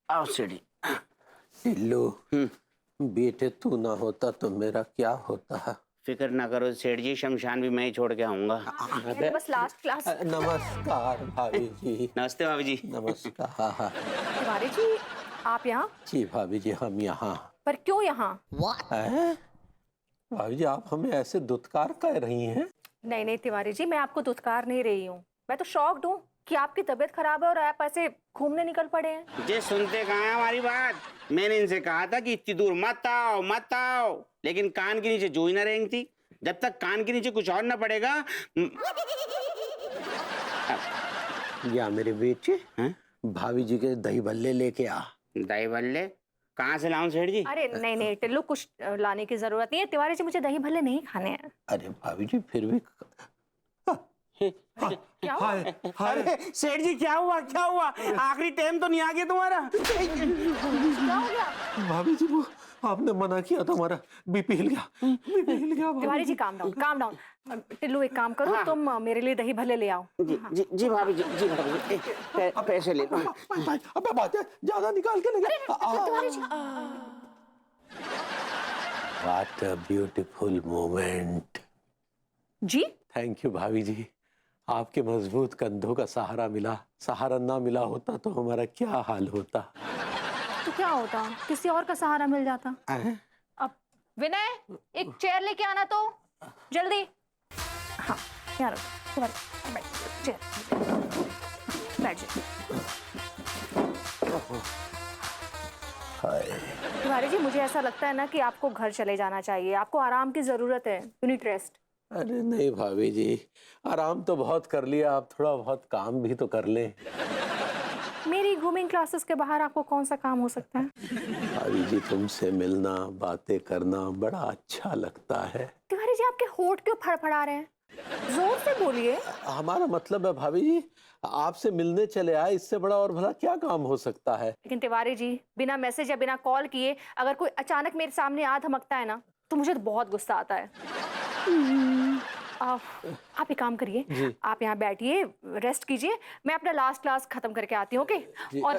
आओ सीढ़ी। टिल्लू, बेटे तू ना होता तो मेरा क्या होता। फिक्र ना करो सेठ जी, शमशान भी मैं ही छोड़ के आऊंगा। बस लास्ट क्लास। नमस्कार भाभी जी। नमस्ते भाभी जी। नमस्कार। तिवारी जी, आप यहाँ? जी भाभी जी, हम यहाँ। पर क्यों यहाँ? भाभी जी, आप हमें ऐसे दुत्कार कह रही हैं? नहीं नहीं तिवारी जी, मैं आपको दुत्कार नहीं रही हूँ। मैं तो शॉक्ड हूँ कि आपकी तबीयत खराब है और आप ऐसे घूमने निकल पड़े हैं। जे सुनते कहाँ हैं हमारी बात? मैंने इनसे कहा था कि इतनी दूर मत आओ मत आओ, लेकिन कान के नीचे जू ही ना रेंग थी। जब तक कान के नीचे कुछ और ना पड़ेगा। या मेरे बेटे, हैं? भाभी जी के दही भल्ले लेके आ। दही भल्ले कहाँ से लाऊं सेठ जी? अरे नहीं नहीं टिल्लू, कुछ लाने की जरूरत नहीं है। तिवारी जी, मुझे दही भल्ले नहीं खाने हैं। अरे भाभी जी, फिर भी क्या हुआ? अरे सेठ जी, क्या हुआ क्या हुआ? आखिरी टाइम तो नहीं आ गया तुम्हारा? क्या हो गया? भाभी जी, वो आपने मना किया था, हमारा बीपी हिल गया। बीपी हिल गया। Tiwari ji calm down, calm down. Tillu एक काम करो, तुम मेरे लिए दही भल्ले ले आओ। जी भाभी जी, जी भाभी जी, पैसे ले लो। अबे बात है, ज्यादा निकाल के ले। Tiwari ji, What a beautiful moment। जी थैंक यू भाभी जी, आपके मजबूत कंधों का सहारा मिला। सहारा ना मिला होता तो हमारा क्या हाल होता। तो क्या होता, किसी और का सहारा मिल जाता। अब विनय, एक चेयर लेके आना तो जल्दी। हाँ यहाँ रखो, चेयर बैठ जाओ। तिवारी जी, मुझे ऐसा लगता है ना कि आपको घर चले जाना चाहिए। आपको आराम की जरूरत है। You need rest. अरे नहीं भाभी जी, आराम तो बहुत कर लिया, आप थोड़ा बहुत काम भी तो कर लें। मेरी ग्रूमिंग क्लासेस के बाहर आपको कौन सा काम हो सकता है? भाभी जी, तुमसे मिलना, बातें करना बड़ा अच्छा लगता है। तिवारी जी, आपके होंठ क्यों फड़फड़ा रहे हैं? जोर से बोलिए। हमारा मतलब है भाभी जी, आपसे मिलने चले आए, इससे बड़ा और भला क्या काम हो सकता है। लेकिन तिवारी जी, बिना मैसेज या बिना कॉल किए अगर कोई अचानक मेरे सामने आ धमकता है ना, तो मुझे तो बहुत गुस्सा आता है। आप एक काम करिए, आप यहाँ बैठिए, रेस्ट कीजिए। मैं अपना लास्ट क्लास खत्म करके आती हूँ, ओके? और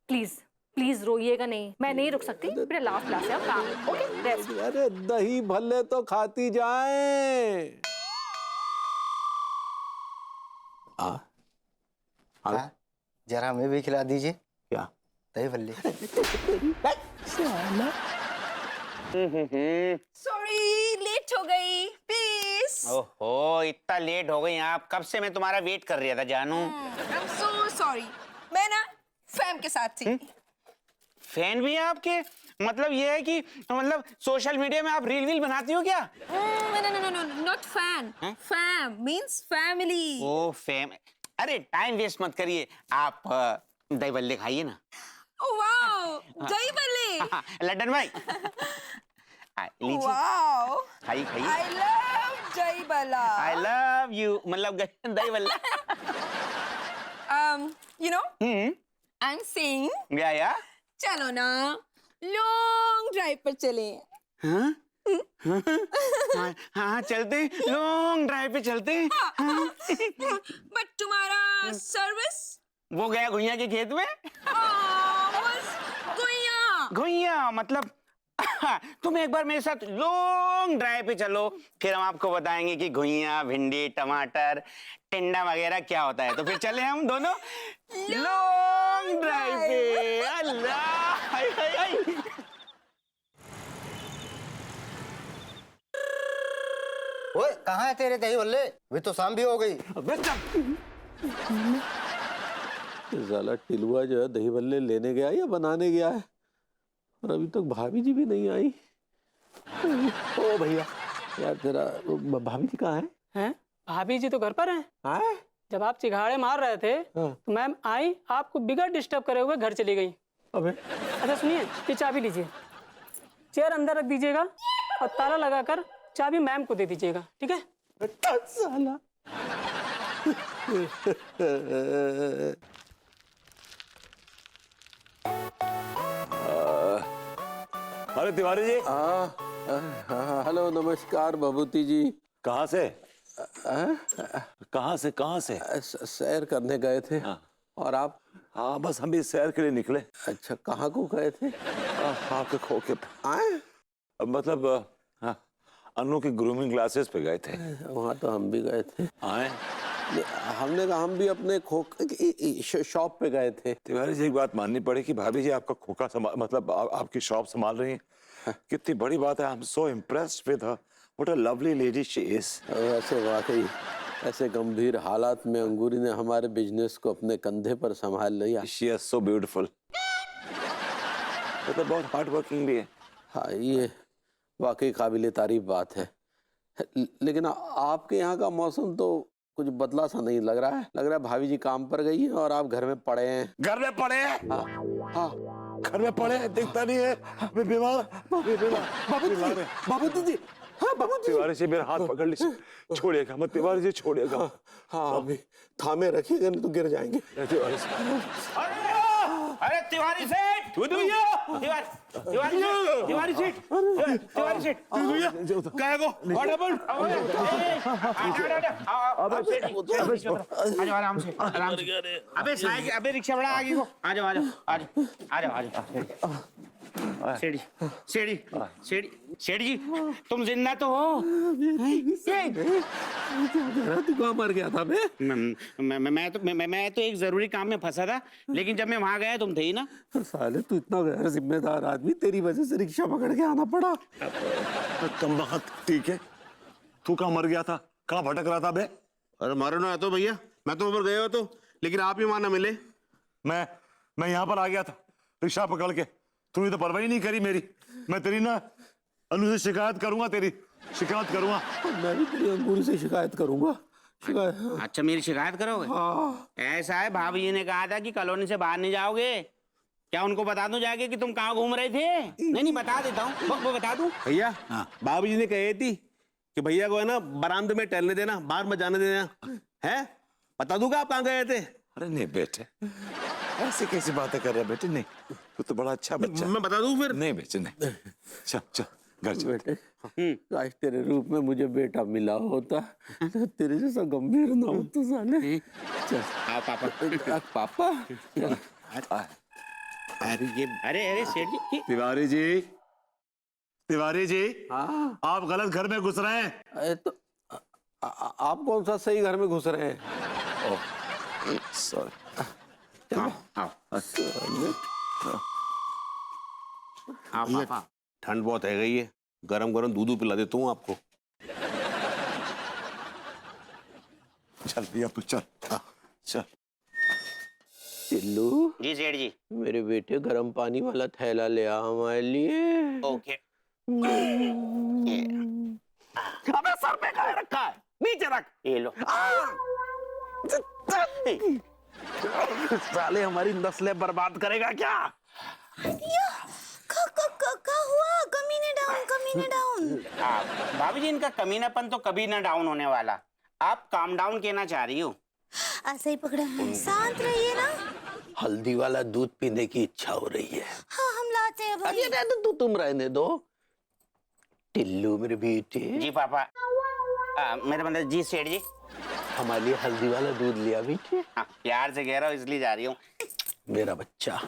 प्लीज प्लीज रोइएगा नहीं, मैं नहीं रुक सकती। मेरा लास्ट क्लास है, काम है, ओके? रेस्ट। अरे दही भल्ले तो खाती जाए। जरा हमें भी खिला दीजिए। क्या? दही भल्ले। सॉरी, लेट हो गई, प्लीज। ओहो, इतना लेट हो गई आप? कब से मैं तुम्हारा वेट कर रहा था जानू। आई एम सो सॉरी, मैं ना फैम के साथ थी। फैन भी है आपके? मतलब ये है कि मतलब सोशल मीडिया में आप रील वील बनाती हो क्या? No, not fan. Fam means family. ओ फैम। अरे टाइम वेस्ट मत करिए, आप दही भल्ले खाइए ना। ओह वाओ, दही भल्ले। लड्डन भाई लीजिए, वाओ, खाइए खाइए। आई लव दही भल्ला। आई लव यू, मतलब दही Bhalla. You know, I am saying, या चलो ना लॉन्ग ड्राइव पर चले। हाँ हाँ चलते, लॉन्ग ड्राइव पे चलते। बट तुम्हारा सर्विस? वो गया घुइया के खेत में। घुइया मतलब तुम एक बार मेरे साथ लॉन्ग ड्राइव पे चलो, फिर हम आपको बताएंगे कि घुइया, भिंडी, टमाटर, टिंडा वगैरह क्या होता है। तो फिर चले हम दोनों लॉन्ग ड्राइव पे। अल्लाह, हाय हाय हाय। ओए, कहाँ है तेरे दही भल्ले? अभी तो शाम भी हो गई। साला टिलुआ जो है दही भल्ले लेने गया या बनाने गया है, और अभी तक भाभी जी भी नहीं आई। ओ भैया, यार तेरा भाभी जी कहाँ है? हैं? भाभी जी तो घर पर हैं। हाँ? जब आप चिघाड़े मार रहे थे तो मैम आई, आपको बिगड़ डिस्टर्ब करे हुए घर चली गई। अबे अच्छा सुनिए, ये चाबी लीजिए, चेयर अंदर रख दीजिएगा और ताला लगाकर चाबी मैम को दे दीजिएगा, ठीक है? साला। अरे तिवारी जी। हेलो, नमस्कार भभूति जी। कहाँ से? कहाँ से? सैर करने गए थे। और आप? हाँ बस हम भी सैर के लिए निकले। अच्छा, कहाँ को गए थे? आपके खो के आए मतलब हाँ, अनु के ग्रूमिंग क्लासेस पे गए थे। वहाँ तो हम भी गए थे। आए हमने कहा हम भी अपने शॉप पे गए थे। तिवारी जी एक बात माननी पड़ेगी, भाभी जी आपका खोखा मतलब आपकी शॉप संभाल रही हैं। कितनी बड़ी बात है। I am so impressed with her. What a lovely lady she is. वैसे वाकई ऐसे गंभीर हालात में अंगूरी ने हमारे बिजनेस को अपने कंधे पर संभाल लिया। She is so beautiful. मतलब बहुत हार्ड वर्किंग भी है। हाँ, ये वाकई काबिले तारीफ बात है। लेकिन आपके यहाँ का मौसम तो कुछ बदला सा नहीं लग रहा है। लग रहा है भाभी जी काम पर गई हैं और आप घर में पड़े हैं। घर में पड़े हैं? हाँ हाँ, घर में पड़े हैं, दिखता नहीं है। मैं बीमार बाबू जी। हाँ बाबू जी। तिवारी जी मेरा हाथ पकड़ लीजिए, छोड़िएगा मत तिवारी जी, छोड़िएगा। हाँ अभी थामे रखिएगा नहीं तो गिर जाएंगे। तिवारी जी अरे तिवारी सेठ, तिवारी सेठ, तिवारी सेठ, क्या को व्हाट हैपेंड? आराम से आराम से। अबे साइकिल, अबे रिक्शा बड़ा आगे को। आ जाओ आ जाओ आ जाओ आ जाओ आ जाओ। सेठ सेठ सेठ सेठ जी, तुम जिंदा तो हो? तू कहाँ मर गया था? मैं तो एक जरूरी काम में फंसा था, लेकिन जब मैं वहां गया तुम थे ही ना। साले तू इतना गैर जिम्मेदार आदमी, तेरी वजह से रिक्शा पकड़ के आना पड़ा। कम वक्त ठीक है। तू कहाँ मर गया था? कहाँ भटक रहा था बे? अरे मारो ना तो भैया, मैं तो ऊपर गए हो तो, लेकिन आप ही वहां ना मिले। मैं यहाँ पर आ गया था रिक्शा पकड़ के। तूने तो परवाही नहीं करी मेरी। मैं तेरी ना अनु से शिकायत करूंगा, तेरी शिकायत करूंगा। मैं भी तेरी अंगूरी से शिकायत करूंगा। शिकायत? अच्छा, मेरी शिकायत करोगे? हाँ। ऐसा है, भाभी जी ने कहा था कि कॉलोनी से बाहर नहीं जाओगे। क्या उनको बता दूं जाके कि तुम कहाँ घूम रहे थे? नहीं बता देता हूँ, वो बता दूं। भैया बाबू जी ने कही थी कि भैया को है ना बरामदे में टहलने देना, बाहर मत जाने देना। है बता दूंगा आप कहाँ गए थे? अरे नहीं बेटे, ऐसे कैसी बातें कर रहे बेटे? नहीं, तू तो बड़ा अच्छा बच्चा। मैं बता दूं फिर? नहीं बेटे नहीं। चल चल घर चल। बेटे, आज तेरे रूप में मुझे बेटा मिला होता तो तेरे जैसा गंभीर ना हो तो साले। चल पापा पापा। अरे ये अरे सेठ जी, तिवारी जी, तिवारी जी, हाँ आप गलत घर में घुस रहे हैं। अरे तो आप कौन सा सही घर में घुस रहे हैं? सॉरी। पापा ठंड बहुत है गई है, गरम गरम दूध पिला देता हूँ आपको। चल भैया तू चल। चल टिल्लू जी सेठ जी। मेरे बेटे गर्म पानी वाला थैला ले आ हमारे लिए। ओके। अबे सर पे कहाँ रखा है? नीचे रख। ये लो। साले हमारी नस्लें बर्बाद करेगा क्या? क्या हुआ? कमीने डाउन। भाभी जी, इनका कमीनापन तो कभी ना डाउन होने वाला। आप काम डाउन कहना चाह रही हो? ऐसे ही पकड़ा है, शांत रहिए ना। हल्दी वाला दूध पीने की इच्छा हो रही है। हाँ हम लाते हैं भाई। अरे तुम रहने दो। टिल्लू मेरे बेटे, जी पापा। मेरे मतलब जी सेठ जी। हमारे लिए हल्दी वाला दूध लिया बेटे। हाँ, प्यार से कह रहा हूँ इसलिए जा रही हूँ। मेरा बच्चा।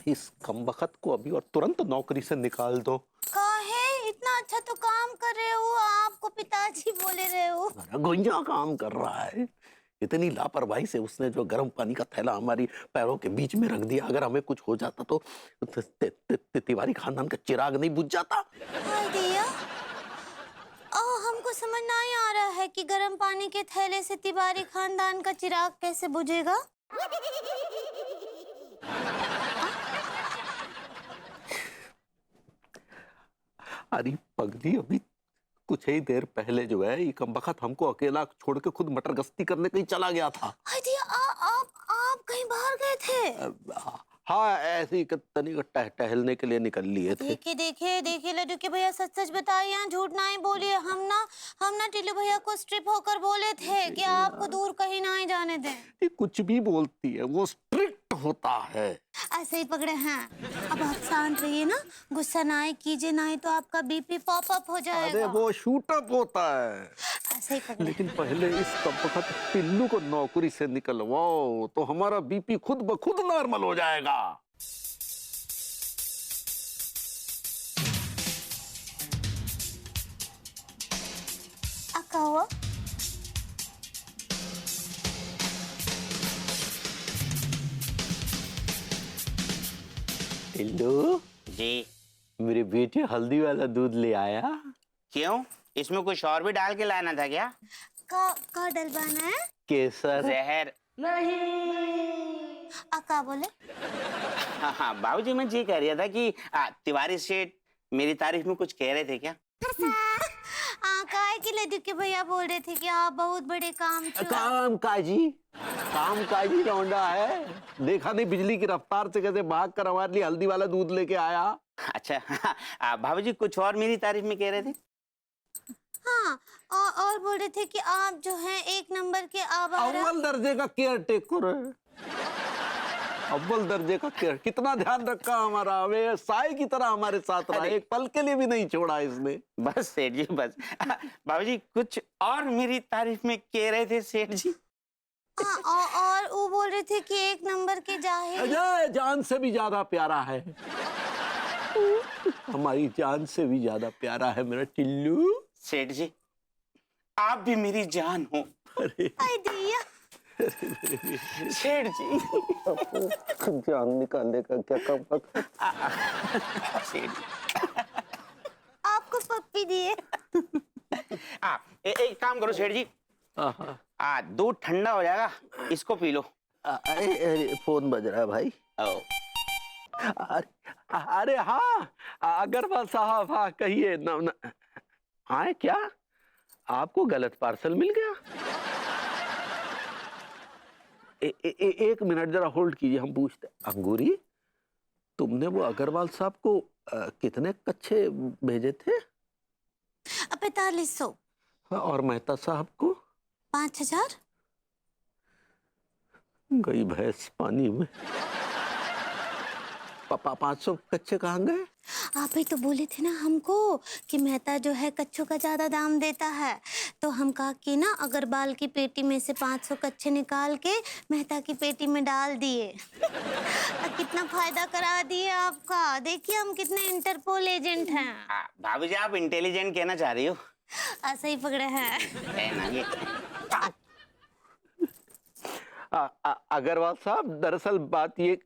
इस कमबख्त को अभी और तुरंत नौकरी से निकाल दो। काहे? इतना अच्छा तो काम कर रहे हो, आपको पिताजी बोले रहे हो। गुंजा काम कर रहा है। इतनी लापरवाही से उसने जो गर्म पानी का थैला हमारी पैरों के बीच में रख दिया। अगर हमें कुछ हो जाता तो तिवारी खानदान का चिराग नहीं बुझ जाता। हाय दिया, हमको समझ नहीं आ रहा है कि गर्म पानी के थैले से तिवारी खानदान का चिराग कैसे बुझेगा। अरे पगली, अभी कुछ ही देर पहले जो है ये कमबख्त हमको अकेला छोड़ के खुद मटर गश्ती करने कहीं चला गया था। हाय दिया, आप कहीं बाहर गए थे? हाँ, ऐसे ही तनिक टहलने के लिए निकल लिए थे। देखिए लड्डू के भैया, सच बताइए, यहाँ झूठ नहीं बोलिए। हम ना टिल्लू भैया को स्ट्रिप होकर बोले थे कि आपको दूर कहीं नहीं जाने दें। ये कुछ भी बोलती है, वो स्ट्रिक्ट होता है। ऐसे ही पकड़े हैं। अब आप शांत रहिए ना, गुस्सा ना आए कीजिए, नहीं तो आपका बीपी पॉप अप हो अरे जाएगा। वो शूट अप होता है। ऐसे ही पकड़े। लेकिन पहले इस वक्त टिल्लू को नौकरी से निकलवाओ तो हमारा बीपी खुद ब खुद नॉर्मल हो जाएगा। क्या हुआ? टिल्लू, जी मेरे बेटे हल्दी वाला दूध ले आया। क्यों, इसमें कुछ और भी डाल के लाना था क्या? का डलवाना है? केसर। जहर? क्या बोले? हाँ हाँ बाबूजी, मैं ये कह रहा था कि तिवारी सेठ मेरी तारीफ में कुछ कह रहे थे क्या? काहे कि लड्डू के भैया बोल रहे थे कि आप बहुत बड़े काम काजी लौंडा है। देखा नहीं बिजली की रफ्तार से कैसे भाग कर हमारे लिए हल्दी वाला दूध लेके आया। अच्छा बाबूजी कुछ और मेरी तारीफ में कह रहे थे? हाँ, और बोल रहे थे कि आप जो हैं 1 नंबर के आवारा। अव्वल दर्जे का केयर टेकर है। अव्वल दर्जे का केयर, कितना ध्यान रखा हमारा, हमें साई की तरह हमारे साथ रहा, एक पल के लिए भी नहीं छोड़ा इसने। बस सेठ जी बस। बाबूजी कुछ और मेरी तारीफ में कह रहे थे सेठ जी? हाँ, और वो बोल रहे थे कि 1 नंबर के जाहिर। अजय जान से भी ज्यादा प्यारा है। हमारी जान से भी ज्यादा प्यारा है मेरा टिल्लू। सेठ जी आप भी मेरी जान हो। अरे दिया सेठ जी जान निकालने का क्या काम? सेठ जी आपको पप्पी दिए। एक काम करो सेठ जी, दूध ठंडा हो जाएगा, इसको पी लो। अरे फोन बज रहा है भाई। ओ, अरे हाँ अग्रवाल साहब, हाँ कहिए ना। हाँ क्या आपको गलत पार्सल मिल गया? एक मिनट जरा होल्ड कीजिए, हम पूछते। अंगूरी, तुमने वो अग्रवाल साहब को कितने कच्चे भेजे थे? 4500। और मेहता साहब को 5000। गई भैंस पानी में। पापा 500 कच्चे कहाँ गए? आप ही तो बोले थे ना हमको कि मेहता जो है कच्चों का ज्यादा दाम देता है, तो हम कहा कि ना अग्रवाल की पेटी में से 500 कच्चे निकाल के मेहता की पेटी में डाल दिए। कितना फायदा करा दिए आपका। देखिए हम कितने इंटरपोल एजेंट हैं। भाभी जी आप इंटेलिजेंट कहना चाह रही हो? ऐसा ही पकड़े हैं। है ना ये? अग्रवाल साहब दरअसल बात ये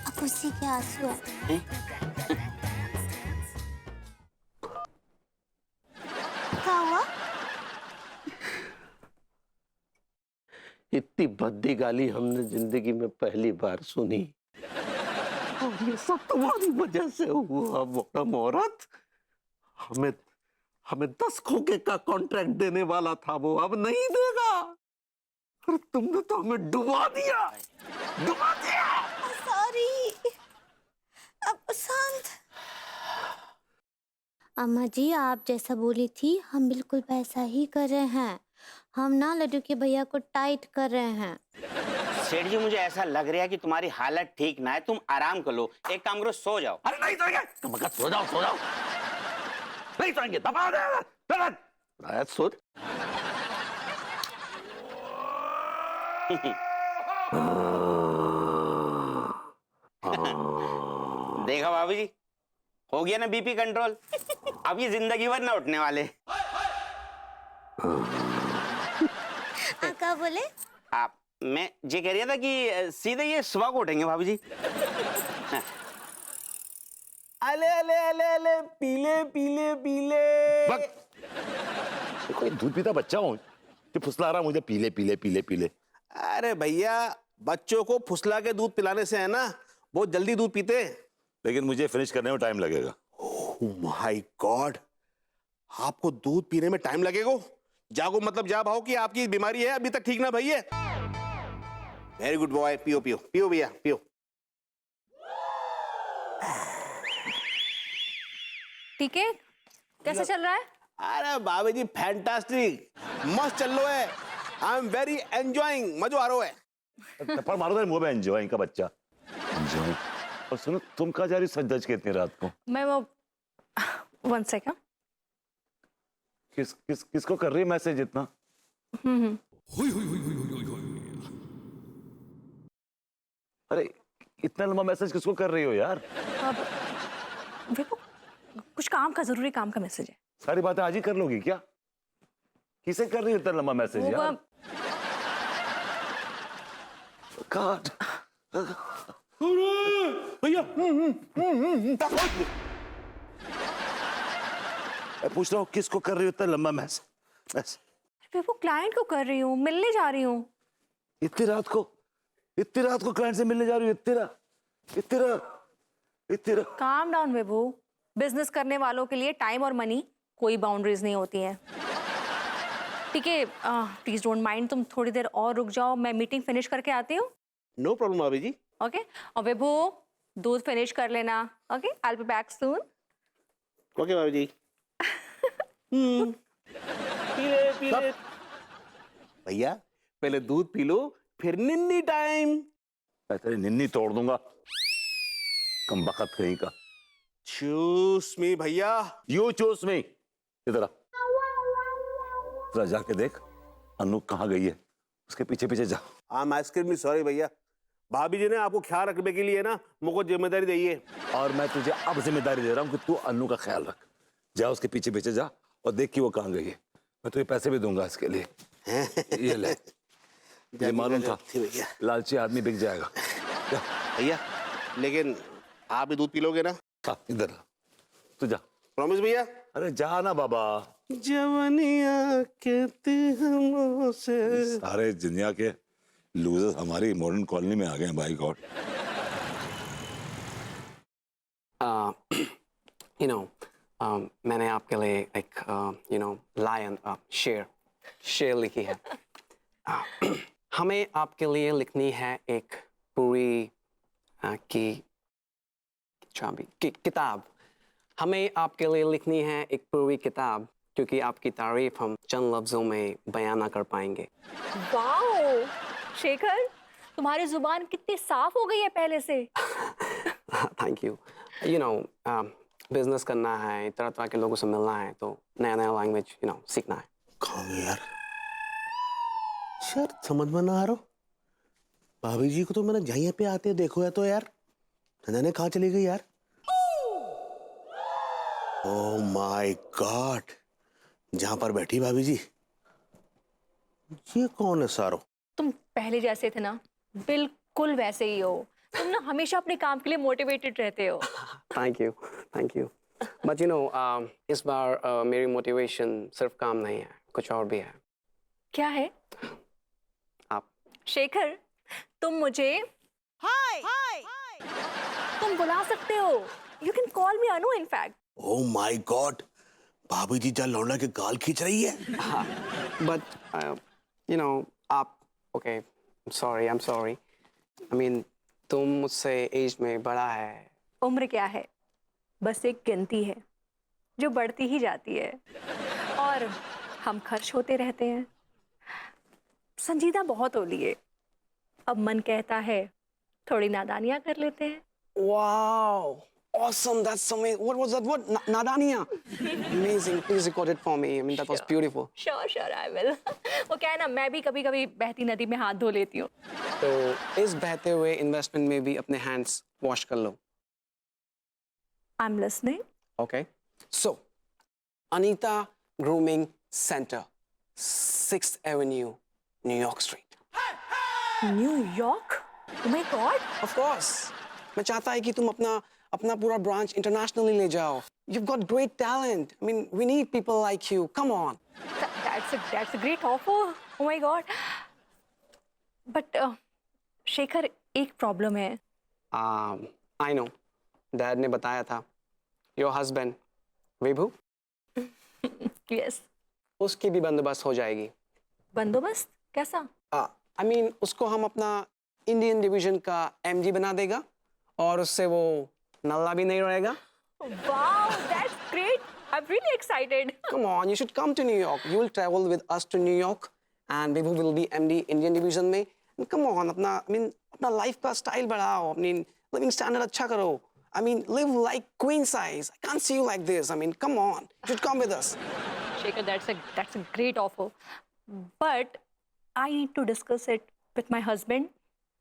अब उसी के आंसू है। क्या हुआ? इतनी भद्दी गाली हमने जिंदगी में पहली बार सुनी। और ये सब तुम्हारी वजह से हुआ मोहतरम औरत। हमें 10 खोखे का कॉन्ट्रैक्ट देने वाला था, वो अब नहीं देगा। और तुमने तो हमें डुबा दिया। सॉरी। अब शांत। अम्मा जी आप जैसा बोली थी हम बिल्कुल वैसा ही कर रहे हैं। हम ना लड्डू के भैया को टाइट कर रहे हैं। सेठ जी मुझे ऐसा लग रहा है कि तुम्हारी हालत ठीक ना है, तुम आराम कर लो। एक काम करो, सो जाओ। अरे नहीं सोएंगे, तुम सो जाओ। नहीं सोएंगे, दबा दे। सो देखा भाभी जी, हो गया ना बीपी कंट्रोल। अब ये जिंदगी भर ना उठने वाले। क्या बोले? मैं ये कह रहा था कि सीधे ये सुबह को उठेंगे भाभी जी। अले अले अले अले पीले पीले पीले। कोई दूध पीता बच्चा हूँ जो फुसला रहा मुझे पीले पीले पीले पीले। अरे भैया बच्चों को फुसला के दूध पिलाने से है ना बहुत जल्दी दूध पीते। लेकिन मुझे फिनिश करने में टाइम लगेगा। माय गॉड, आपको दूध पीने में टाइम लगेगा? जागो मतलब जा भाओ कि आपकी बीमारी है अभी तक ठीक ना भई है। वेरी गुड बॉय, पियो पियो पियो भैया पियो। ठीक है, कैसा चल रहा है? अरे भाभी जी फैंटास्टिक, मस्त चल रहा है। आई एम वेरी एंजॉयिंग, मजा आ रहा है। थप्पड़ मारो तेरे मुंह में एंजॉयिंग का बच्चा। एंजॉय। और सुनो तुम कहाँ जा रही सज धज के इतनी रात को? मैं वो 1 सेकंड। किसको कर रही है मैसेज इतना? अरे इतना लंबा मैसेज किसको कर रही हो यार? देखो, कुछ काम का, जरूरी काम का मैसेज है। सारी बातें आज ही कर लोगी क्या? किसे कर रही हो इतना लंबा मैसेज वो यार? काट। भैया मैं पूछ रहा हूँ किसको कर रही हो इतना लंबा मैसेज? मैं वो क्लाइंट को कर रही हूँ, मिलने जा रही हूँ। इतनी रात को क्लाइंट से मिलने जा रही हो? इतनी रात। काम डाउन विभू, बिजनेस करने वालों के लिए टाइम और मनी कोई बाउंड्रीज नहीं होती हैं। ठीक है, प्लीज डोंट माइंड, तुम थोड़ी देर और रुक जाओ, मैं मीटिंग फिनिश करके आती हूँ। नो प्रॉब्लम भाभी जी। ओके, और विभू दूध फिनिश कर लेना। Okay, I will be back soon. Okay भाभी जी। पी ले। भैया पहले दूध पी लो, फिर निन्नी टाइम। मैं तेरी निन्नी तोड़ दूंगा, कम बखत कहीं का। चूस मी भैया। यू चूस मी। इधर आ, जरा जाके देख अनु कहाँ गई है, उसके पीछे पीछे जा। आई एम एक्सट्रीमली सॉरी भैया, भाभी जी ने आपको ख्याल रखने के लिए ना मुझको जिम्मेदारी दी है। और मैं तुझे अब जिम्मेदारी दे रहा हूँ कि तू अनु का ख्याल रख। जा उसके पीछे पीछे जा और देख कि वो कहाँ गई है। मैं तुझे पैसे भी दूंगा इसके लिए। ये ले, ये मालूम था भैया। लालची आदमी बिक जाएगा। जा। भैया लेकिन आप भी दूध पी लोगे ना? हाँ, इधर आ। तू जा। प्रॉमिस भैया? अरे जा ना बाबा। जवानियां कहते हम से। सारे दुनिया के लूजर्स हमारी मॉडर्न कॉलोनी में आ गए हैं, बाय गॉड। you know, मैंने आपके लिए एक लायन शेर लिखी है। हमें आपके लिए लिखनी है एक पूरी किताब। हमें आपके लिए लिखनी है एक पूरी किताब, क्योंकि आपकी तारीफ हम चंद लफ्जों में बयान ना कर पाएंगे। वाओ शेखर, तुम्हारी जुबान कितनी साफ हो गई है पहले से। Thank you. बिजनेस करना है, तरह तरह के लोगों से मिलना है, तो नया नया लैंग्वेज सीखना है। कहाँ गए यार? सर समझ में ना आ रहा। भाभी जी को तो मैंने जहाँ पे आते देखो है तो यार, न जाने कहाँ चली गई यार। ओह माय गॉड, जहाँ पर बैठी भाभी जी, ये कौन है सारो? तुम पहले जैसे थे ना, बिल्कुल वैसे ही हो। तुम ना हमेशा अपने काम के लिए मोटिवेटेड रहते हो। Thank you. बट इस बार मेरी मोटिवेशन सिर्फ काम नहीं है, कुछ और भी है। क्या है? आप। शेखर, तुम मुझे तुम बुला सकते हो। You can call me Anu in fact. Oh my God, भाभी जी जहाँ लौंडा के गाल खींच रही है। बट आप okay, I am sorry. I mean तुम मुझसे एज में बड़ा है। उम्र क्या है, बस एक गिनती है जो बढ़ती ही जाती है, और हम खर्च होते रहते हैं। संजीदा बहुत हो लिए, अब मन कहता है थोड़ी नादानियां कर लेते हैं। Wow, awesome! That's amazing. What was that word? Nadania. Amazing. Please record it for me. I mean, that was beautiful. Sure I will. वो क्या है ना, मैं भी कभी कभी बहती नदी में हाथ धो लेती हूँ। तो इस बहते हुए इन्वेस्टमेंट में भी अपने हैंड्स वॉश कर लो। I am listening. Okay. So, Anita Grooming Center, 6th Avenue, New York Street. New York? Oh my God! Of course. मैं चाहता है कि तुम अपना पूरा ब्रांच इंटरनेशनली ले जाओ। You've got great talent. I mean, we need people like you. Come on. That's a great offer. Oh my God! But Shekhar, एक प्रॉब्लम है। I know. Dad ने बताया था। Your husband, Vibhu, yes. उसकी भी बंदोबस्त हो जाएगी। बंदोबस्त कैसा? I mean, उसको हम अपना इंडियन डिवीजन का एमडी बना देगा और उससे वो नल्ला भी नहीं रहेगा। Wow, that's great. I'm really excited. Come on, you should come to New York. You will travel with us to New York, and Vibhu will be MD Indian division में। And come on, अपना life का style बढ़ाओ, अपनी living standard अच्छा करो। I mean, live like queen size. I can't see you like this. I mean, come on, you should come with us. Shekhar, that's a great offer. But I need to discuss it with my husband.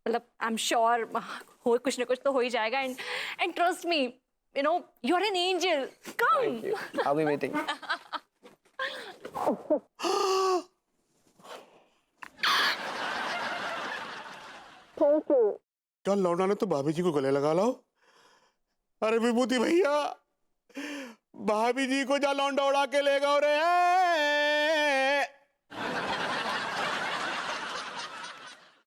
मतलब I'm sure हो कुछ ना कुछ तो हो ही जाएगा and trust me, you know, you're an angel. Come. I'll be waiting. क्या लौंडा ने तो भाभी जी को गले लगा लो। अरे विभूति भैया, भाभी जी को जा लौंडा उड़ा के ले गए रे।